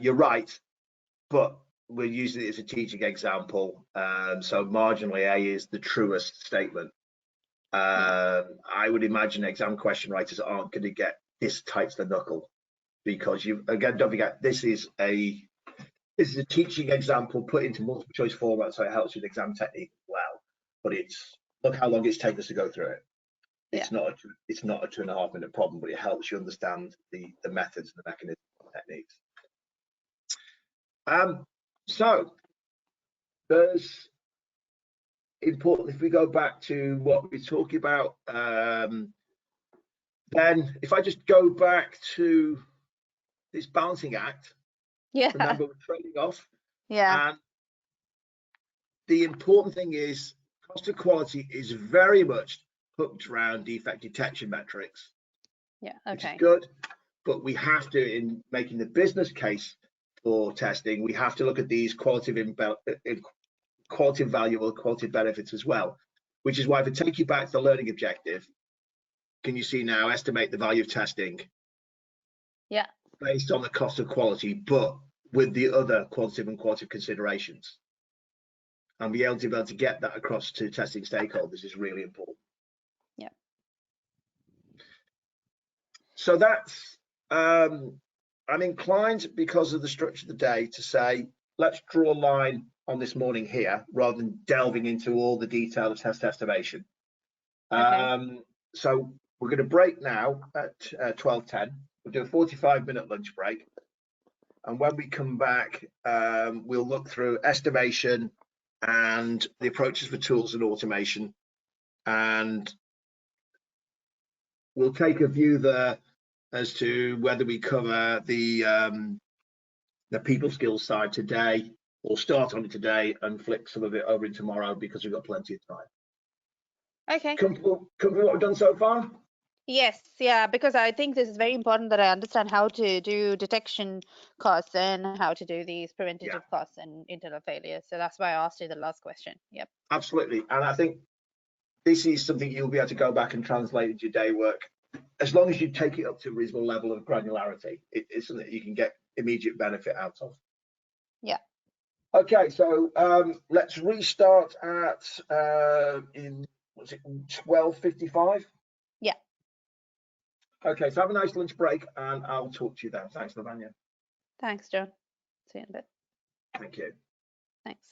you're right, but we're using it as a teaching example. So marginally A is the truest statement. I would imagine exam question writers aren't going to get this tight to the knuckle because you, again, don't forget, this is a teaching example put into multiple choice format, so it helps with exam technique as well. But it's, look how long it's taken us to go through it. It's not a 2.5 minute problem, but it helps you understand the methods and the mechanisms and techniques. So there's important, if we go back to what we're talking about, then if I just go back to this balancing act, Yeah. remember we're trading off. Yeah. And the important thing is cost of quality is very much hooked around defect detection metrics. Yeah. Which is Okay. good, but we have to, in making the business case for testing, we have to look at these qualitative value or qualitative benefits as well, which is why if I take you back to the learning objective, can you see now, estimate the value of testing? Yeah. Based on the cost of quality, but with the other qualitative and qualitative considerations. And be able to get that across to testing stakeholders is really important. Yeah. So that's, I'm inclined, because of the structure of the day, to say, let's draw a line on this morning here, rather than delving into all the detail of test estimation. Okay. So we're going to break now at 12:10. We'll do a 45-minute lunch break. And when we come back, we'll look through estimation and the approaches for tools and automation. And we'll take a view there as to whether we cover the people skills side today, or start on it today and flick some of it over in tomorrow, because we've got plenty of time. Okay. Comfortable with what we've done so far? Yes, yeah, because I think this is very important that I understand how to do detection costs and how to do these preventative costs and internal failures. So that's why I asked you the last question. Yep. Absolutely. And I think this is something you'll be able to go back and translate into your day work, as long as you take it up to a reasonable level of granularity. It's something that you can get immediate benefit out of. Yeah. Okay, so let's restart at in, what's it, 12:55? Yeah. Okay, so have a nice lunch break, and I'll talk to you then. Thanks, Lavanya. Thanks, John. See you in a bit. Thank you. Thanks.